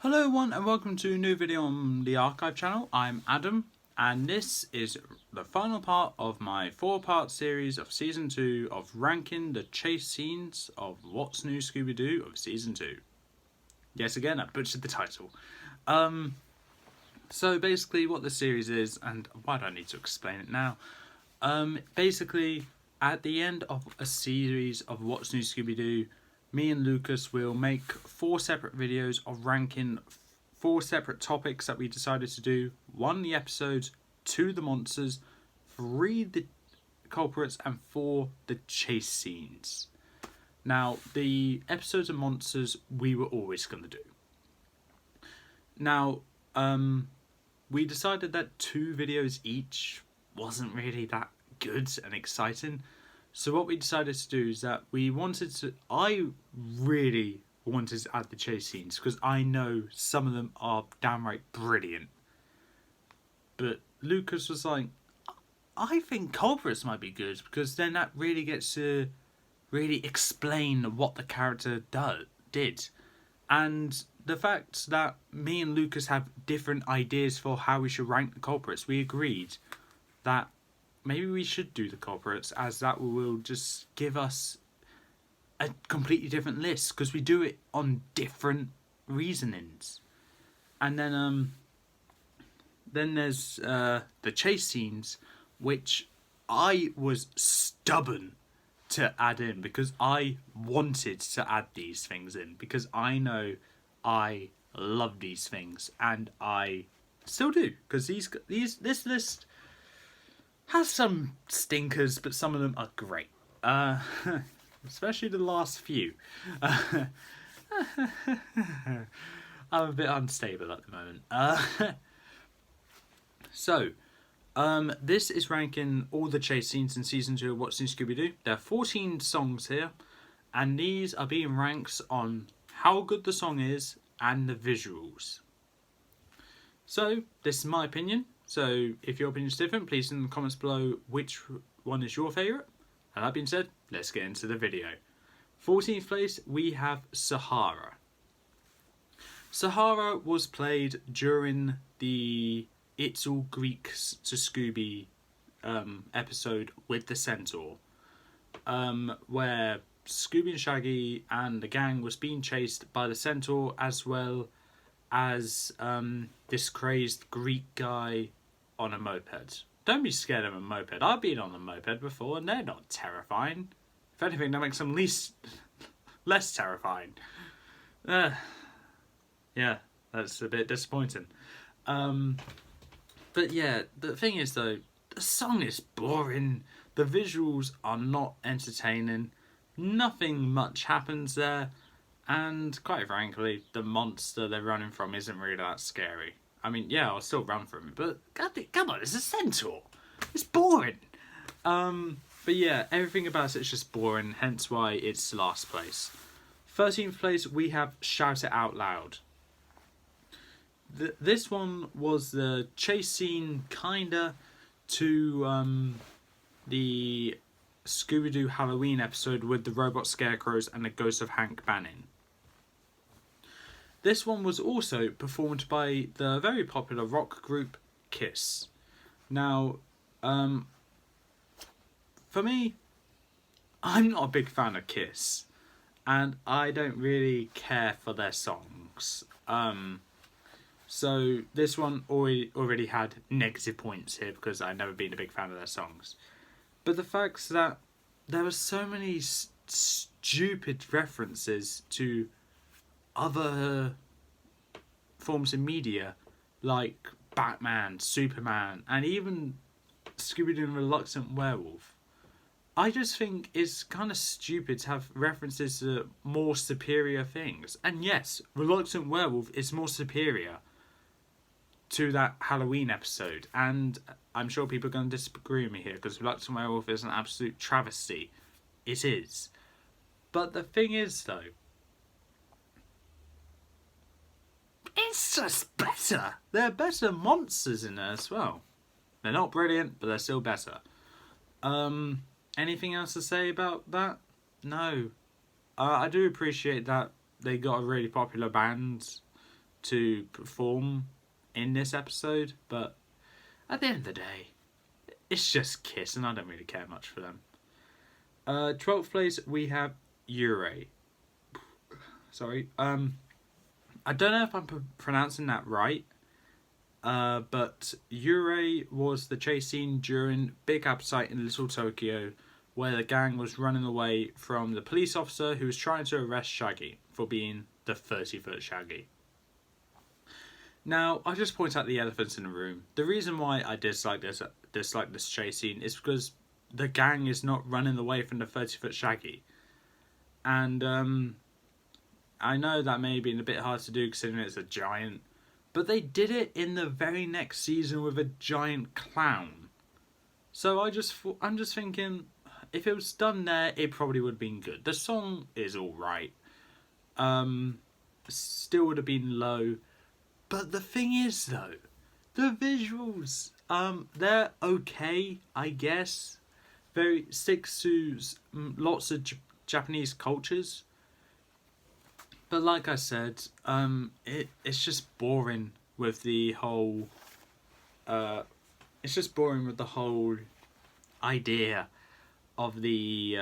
Hello everyone and welcome to a new video on the Archive channel. I'm Adam and this is the final part of my 4-part series of Season 2 of ranking the chase scenes of What's New Scooby-Doo of Season 2. Yes, again, I butchered the title. So basically what the series is, and why do I need to explain it now? Basically, at the end of a series of What's New Scooby-Doo, me and Lucas will make 4 separate videos of ranking 4 separate topics that we decided to do. 1 the episodes, 2 the monsters, 3 the culprits, and 4 the chase scenes. Now, the episodes of monsters we were always going to do. Now, we decided that 2 videos each wasn't really that good and exciting. So what we decided to do is that I really wanted to add the chase scenes because I know some of them are downright brilliant. But Lucas was like, I think culprits might be good because then that really gets to really explain what the character did. And the fact that me and Lucas have different ideas for how we should rank the culprits, we agreed that maybe we should do the culprits, as that will just give us a completely different list because we do it on different reasonings. And then there's the chase scenes, which I was stubborn to add in because I wanted to add these things in because I know I love these things and I still do because this list has some stinkers, but some of them are great. Especially the last few. I'm a bit unstable at the moment. So, this is ranking all the chase scenes in Season 2 of What's New Scooby-Doo. There are 14 songs here, and these are being ranked on how good the song is and the visuals. So, this is my opinion. So, if your opinion is different, please in the comments below which one is your favourite. And that being said, let's get into the video. 14th place, we have Sahara. Sahara was played during the It's All Greeks to Scooby episode with the Centaur, where Scooby and Shaggy and the gang was being chased by the Centaur, as well as this crazed Greek guy on a moped. Don't be scared of a moped. I've been on a moped before and they're not terrifying. If anything, that makes them less terrifying. Yeah, that's a bit disappointing. But yeah, the thing is though, the song is boring. The visuals are not entertaining. Nothing much happens there. And quite frankly, the monster they're running from isn't really that scary. I mean, yeah, I'll still run from it, but come on, it's a centaur. It's boring. But yeah, everything about it's just boring, hence why it's last place. 13th place, we have Shout It Out Loud. This one was the chase scene, kinda, to the Scooby-Doo Halloween episode with the robot scarecrows and the ghost of Hank Banning. This one was also performed by the very popular rock group Kiss. Now, for me, I'm not a big fan of Kiss, and I don't really care for their songs. So this one already had negative points here because I've never been a big fan of their songs. But the fact that there were so many stupid references to other forms of media like Batman, Superman, and even Scooby-Doo and Reluctant Werewolf. I just think it's kind of stupid to have references to more superior things. And yes, Reluctant Werewolf is more superior to that Halloween episode. And I'm sure people are going to disagree with me here because Reluctant Werewolf is an absolute travesty. It is. But the thing is though, it's just better. There are better monsters in there as well. They're not brilliant, but they're still better. Anything else to say about that? No. I do appreciate that they got a really popular band to perform in this episode, but at the end of the day, it's just Kiss, and I don't really care much for them. 12th place, we have Ure. Sorry. I don't know if I'm pronouncing that right, but Ure was the chase scene during Big Appetite in Little Tokyo, where the gang was running away from the police officer who was trying to arrest Shaggy for being the 30-foot Shaggy. Now, I'll just point out the elephants in the room. The reason why I dislike this chase scene is because the gang is not running away from the 30-foot Shaggy. And I know that may have been a bit hard to do considering it's a giant, but they did it in the very next season with a giant clown. So I'm just thinking, if it was done there, it probably would have been good. The song is alright. Still would have been low. But the thing is, though, the visuals, they're okay, I guess. Very sticks to lots of Japanese cultures. But like I said, it's just boring with the whole. It's just boring with the whole idea of the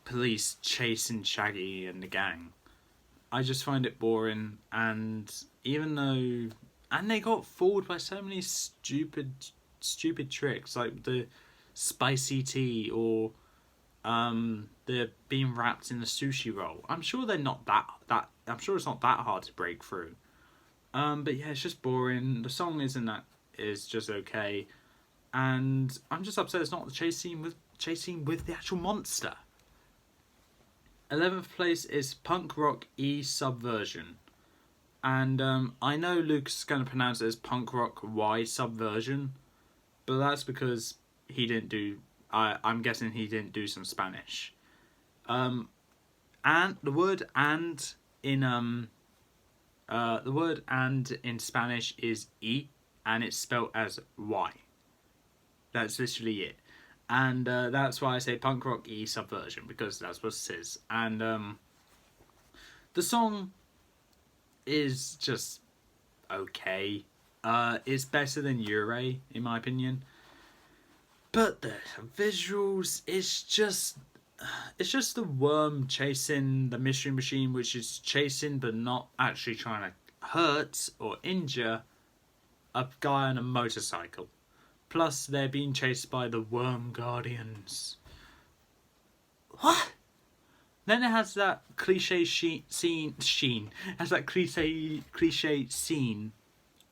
police chasing Shaggy and the gang. I just find it boring, and even though, and they got fooled by so many stupid tricks, like the spicy tea or the being wrapped in a sushi roll. I'm sure they're not that. I'm sure it's not that hard to break through. But yeah, it's just boring. The song is just okay, and I'm just upset it's not the chase scene with the actual monster. 11th place is Punk Rock E Subversion. And I know Luke's is going to pronounce it as Punk Rock Y Subversion, but that's because he didn't do. I'm guessing he didn't do some Spanish. And the word "and" in Spanish is "e", and it's spelled as "y". That's literally it. And that's why I say Punk Rock E Subversion, because that's what it is. And the song is just okay. It's better than Ure, in my opinion. But the visuals, it's just the worm chasing the mystery machine, which is chasing but not actually trying to hurt or injure a guy on a motorcycle. Plus, they're being chased by the Worm Guardians. What? Then it has that cliche scene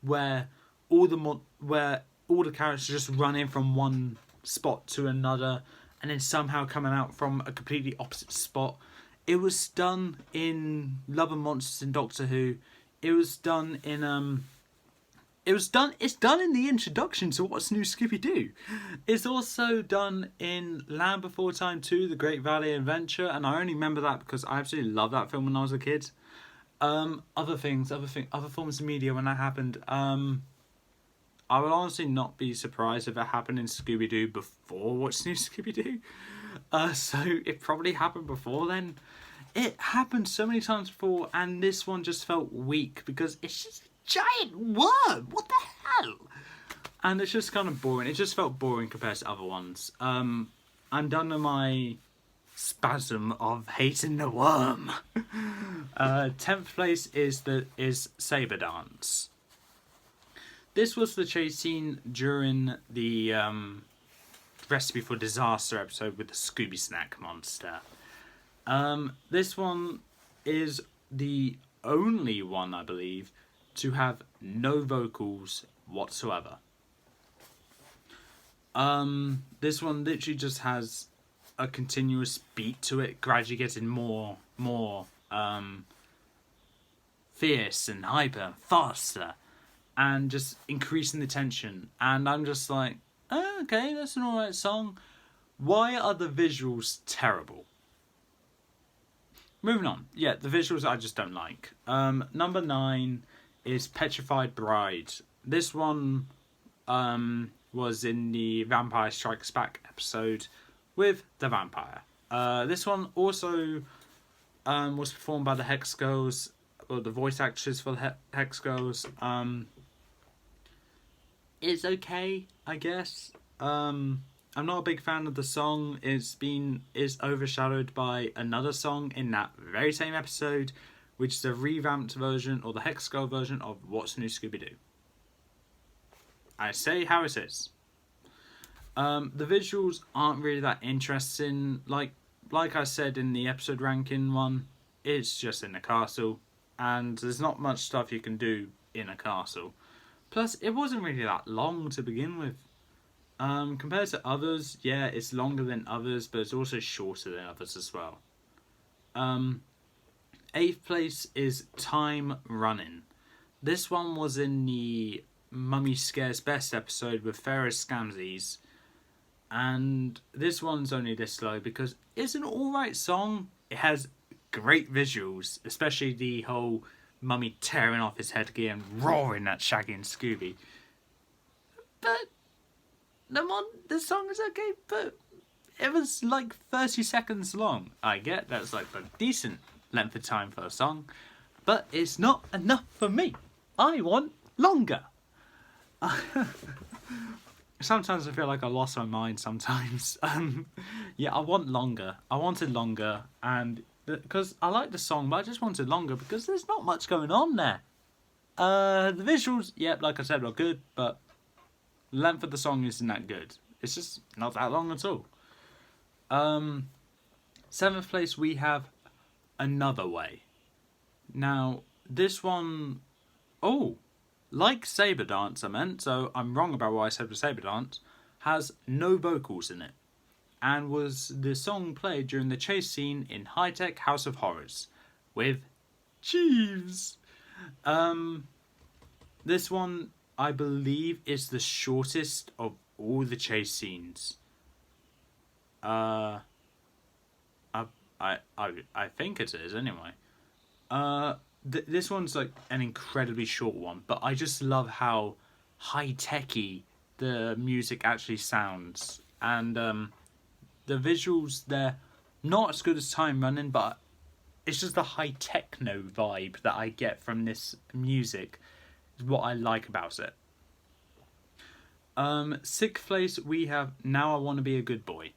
where all the characters just run in from one spot to another, and then somehow coming out from a completely opposite spot. It was done in Love and Monsters and Doctor Who. It was done in It's done in the introduction to What's New Scooby-Doo. It's also done in Land Before Time 2, The Great Valley Adventure, and I only remember that because I absolutely loved that film when I was a kid. Other forms of media when that happened. I would honestly not be surprised if it happened in Scooby-Doo before What's New Scooby-Doo. So it probably happened before then. It happened so many times before, and this one just felt weak because it's just giant worm. What the hell? And it's just kind of boring. It just felt boring compared to other ones. I'm done with my spasm of hating the worm. 10th place is Saber Dance. This was the chase scene during the Recipe for Disaster episode with the Scooby Snack monster. This one is the only one, I believe, to have no vocals whatsoever. This one literally just has a continuous beat to it, gradually getting more fierce and hyper and faster, and just increasing the tension. And I'm just like, oh, okay, that's an alright song. Why are the visuals terrible? Moving on. Yeah, the visuals I just don't like. Number 9 is Petrified Bride. This one was in the Vampire Strikes Back episode with the vampire. This one also was performed by the Hex Girls, or the voice actress for the Hex Girls, is okay, I guess. I'm not a big fan of the song. Is overshadowed by another song in that very same episode, which is a revamped version or the Hex Girl version of What's New Scooby Doo. I say how it is. The visuals aren't really that interesting. Like I said in the episode ranking one, it's just in a castle, and there's not much stuff you can do in a castle. Plus, it wasn't really that long to begin with. Compared to others, yeah, it's longer than others, but it's also shorter than others as well. 8th place is Time Running. This one was in the Mummy Scares Best episode with Ferris Scamsies. And this one's only this low because it's an alright song. It has great visuals, especially the whole Mummy tearing off his headgear and roaring at Shaggy and Scooby. But the song is okay, but it was like 30 seconds long. I get that's like a decent length of time for a song, but it's not enough for me. I want longer. Sometimes I feel like I lost my mind sometimes. Yeah, I want longer. I wanted longer, and because I like the song, but I just wanted longer because there's not much going on there. The visuals, yeah, like I said, are good, but the length of the song isn't that good. It's just not that long at all. 7th place, we have Another Way. Now, this one... Oh! Like Saber Dance, I meant, so I'm wrong about what I said with Saber Dance, has no vocals in it, and was the song played during the chase scene in High Tech House of Horrors with Jeeves. This one, I believe, is the shortest of all the chase scenes. I think it is anyway. This one's like an incredibly short one, but I just love how high-techy the music actually sounds. And the visuals, they're not as good as Time Running, but it's just the high-techno vibe that I get from this music is what I like about it. 6th place, we have Now I Want to Be a Good Boy.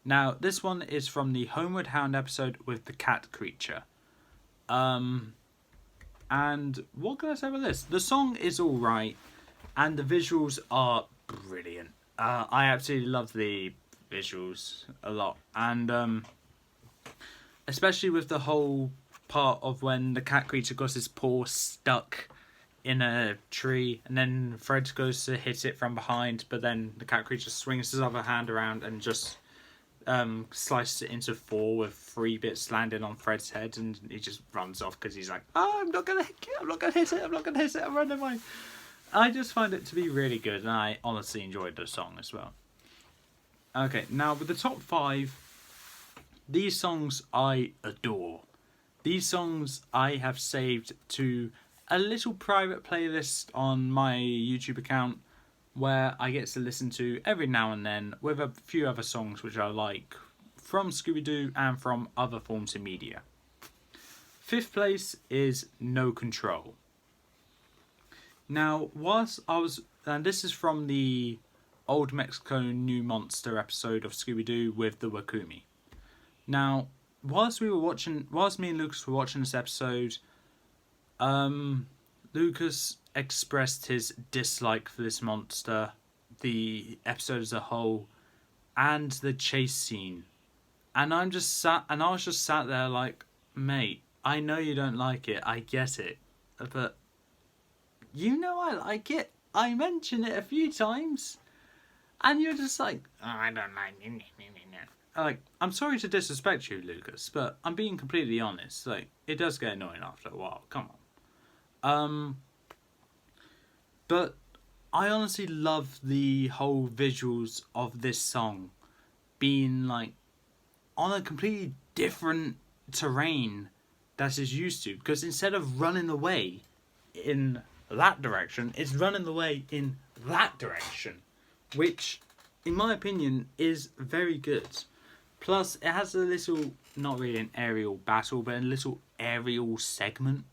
Now, this one is from the Homeward Hound episode with the cat creature. And what can I say about this? The song is alright, and the visuals are brilliant. I absolutely love the visuals a lot. And especially with the whole part of when the cat creature got his paw stuck in a tree, and then Fred goes to hit it from behind, but then the cat creature swings his other hand around and just slices it into 4 with 3 bits landing on Fred's head, and he just runs off because he's like, oh, I'm not gonna hit it, I'm running away. I just find it to be really good, and I honestly enjoyed the song as well. Okay, now with the top 5, these songs I adore. These songs I have saved to a little private playlist on my YouTube account where I get to listen to every now and then with a few other songs which I like from Scooby-Doo and from other forms of media. 5th place is No Control. Now, and this is from the Old Mexico New Monster episode of Scooby-Doo with the Wakumi. Now, whilst me and Lucas were watching this episode, Lucas expressed his dislike for this monster, the episode as a whole, and the chase scene. And I was just sat there like, mate, I know you don't like it, I get it, but you know I like it. I mention it a few times, and you're just like, oh, I don't like it. Like, I'm sorry to disrespect you, Lucas, but I'm being completely honest. Like, it does get annoying after a while. Come on. But I honestly love the whole visuals of this song being like on a completely different terrain that is used to, because instead of running away in that direction, it's running away in that direction, which in my opinion is very good. Plus it has a little, not really an aerial battle, but a little aerial segment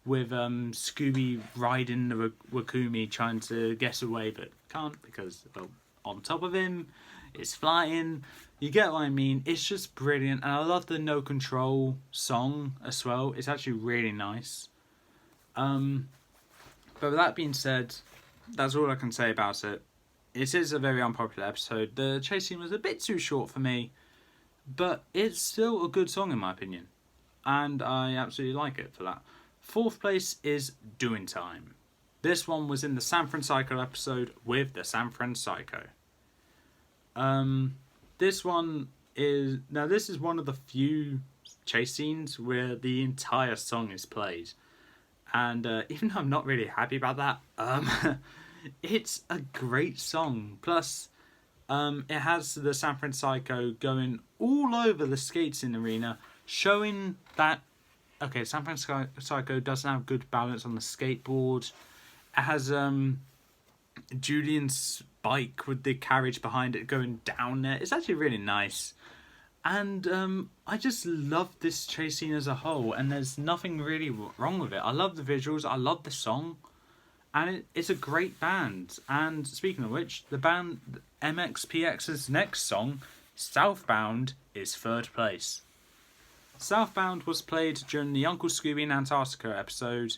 with Scooby riding the Wakumi trying to get away but can't because, well, on top of him it's flying. You get what I mean? It's just brilliant, and I love the No Control song as well. It's actually really nice. But with that being said, that's all I can say about it. It is a very unpopular episode. The chase scene was a bit too short for me, but it's still a good song in my opinion, and I absolutely like it for that. Fourth place is Doing Time. This one was in the San Francisco episode with the San Francisco. This is one of the few chase scenes where the entire song is played. And even though I'm not really happy about that, it's a great song. Plus, it has the San Francisco going all over the skating arena, showing that, okay, San Francisco doesn't have good balance on the skateboard. It has Julian's bike with the carriage behind it going down there. It's actually really nice. And I just love this chase scene as a whole, and there's nothing really wrong with it. I love the visuals, I love the song, and it's a great band. And speaking of which, the band MXPX's next song, Southbound, is third place. Southbound was played during the Uncle Scooby in Antarctica episode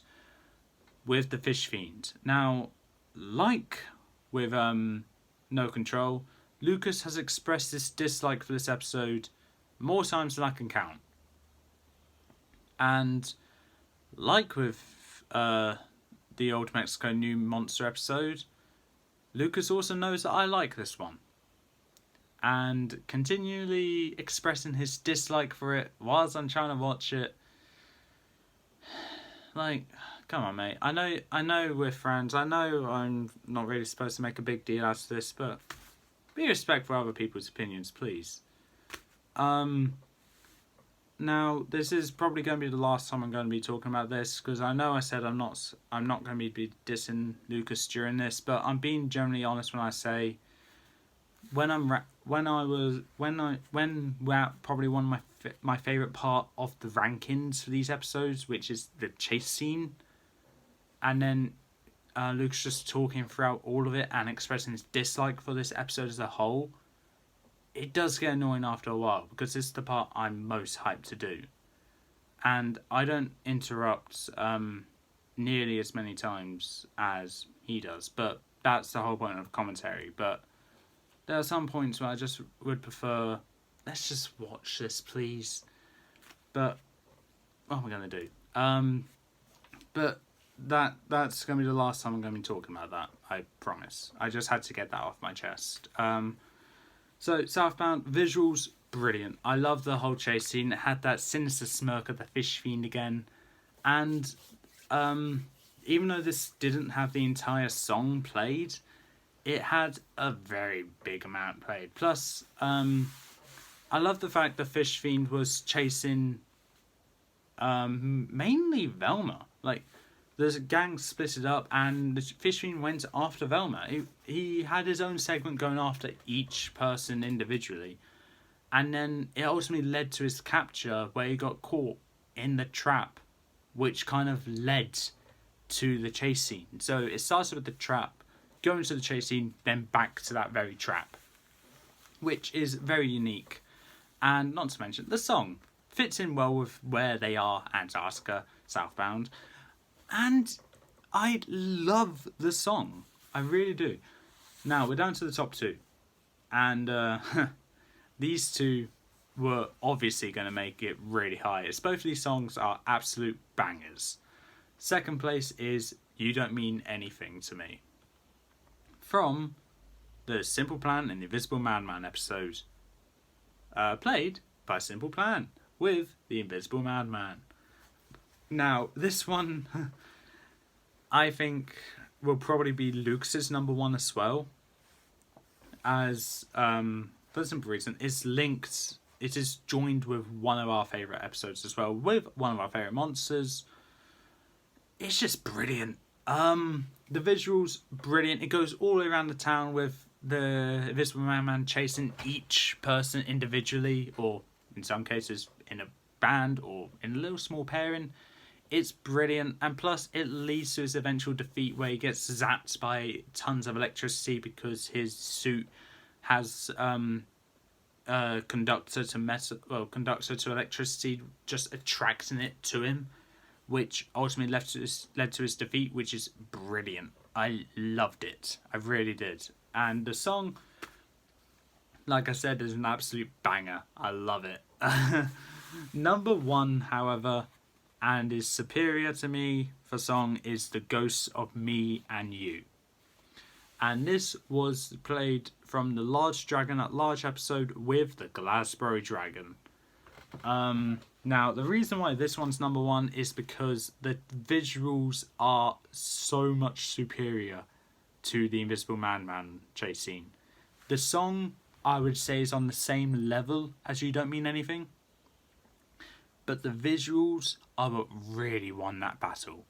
with the Fish Fiend. Now, like with No Control, Lucas has expressed his dislike for this episode more times than I can count. And like with the Old Mexico New Monster episode, Lucas also knows that I like this one. And continually expressing his dislike for it whilst I'm trying to watch it. Like, come on, mate. I know we're friends. I know I'm not really supposed to make a big deal out of this, but be respectful of other people's opinions, please. Now, this is probably going to be the last time I'm going to be talking about this, because I know I said I'm not going to be dissing Lucas during this, but I'm being generally honest when I say when we're at probably one of my favorite part of the rankings for these episodes, which is the chase scene, and then Lucas just talking throughout all of it and expressing his dislike for this episode as a whole, it does get annoying after a while, because this is the part I'm most hyped to do. And I don't interrupt nearly as many times as he does, but that's the whole point of commentary. But there are some points where I just would prefer, let's just watch this, please. But what am I going to do? But that's going to be the last time I'm going to be talking about that, I promise. I just had to get that off my chest. So, Southbound, visuals, brilliant. I love the whole chase scene. It had that sinister smirk of the Fish Fiend again. And even though this didn't have the entire song played, it had a very big amount played. Plus, I love the fact the Fish Fiend was chasing mainly Velma. Like, there's a gang split it up, and the Fish Fiend went after Velma. He had his own segment going after each person individually. And then it ultimately led to his capture, where he got caught in the trap, which kind of led to the chase scene. So it started with the trap, going to the chase scene, then back to that very trap, which is very unique. And not to mention, the song fits in well with where they are, Antarctica, Southbound. And I love the song. I really do. Now, we're down to the top two. And these two were obviously going to make it really high, as both of these songs are absolute bangers. Second place is You Don't Mean Anything to Me, from the Simple Plan and the Invisible Madman episode, played by Simple Plan with the Invisible Madman. Now, this one, I think, will probably be Lucas's number one as well, as, for the simple reason, it's linked, it is joined with one of our favourite episodes as well, with one of our favourite monsters. It's just brilliant. The visuals, brilliant. It goes all the way around the town with the Invisible Madman chasing each person individually, or in some cases in a band or in a little small pairing. It's brilliant, and plus it leads to his eventual defeat where he gets zapped by tons of electricity because his suit has conductor to electricity, just attracting it to him, which ultimately led to his defeat, which is brilliant. I loved it. I really did. And the song, like I said, is an absolute banger. I love it. Number one, however, and is superior to me for song, is The Ghosts of Me and You. And this was played from the Large Dragon at Large episode with the Glasgow Dragon. Now, the reason why this one's number one is because the visuals are so much superior to the Invisible Man chase scene. The song, I would say, is on the same level as You Don't Mean Anything, but the visuals are what really won that battle.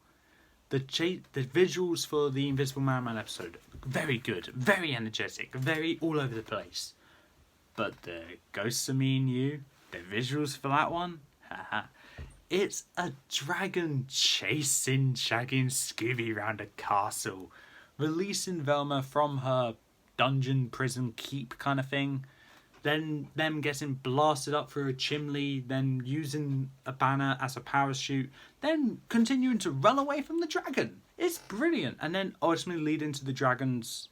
The visuals for the Invisible Man episode, very good, very energetic, very all over the place. But the Ghosts of Me and You, the visuals for that one, it's a dragon chasing Shaggy and Scooby around a castle, releasing Velma from her dungeon, prison, keep kind of thing. Then them getting blasted up through a chimney, then using a banner as a parachute, then continuing to run away from the dragon. It's brilliant. And then ultimately leading to the dragon's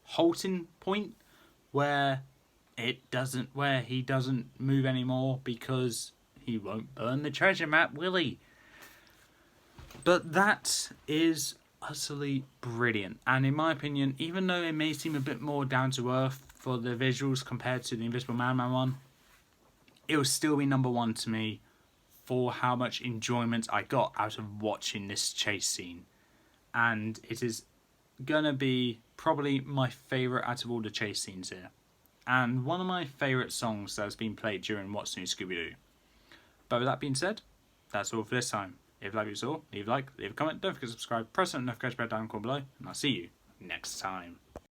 halting point where he doesn't move anymore because he won't burn the treasure map, will he? But that is utterly brilliant. And in my opinion, even though it may seem a bit more down to earth for the visuals compared to the Invisible Man one, it will still be number one to me for how much enjoyment I got out of watching this chase scene. And it is gonna be probably my favourite out of all the chase scenes here. And one of my favourite songs that has been played during What's New Scooby-Doo. But with that being said, that's all for this time. If you like what you saw, leave a like, leave a comment, don't forget to subscribe, press the notification bell down below, and I'll see you next time.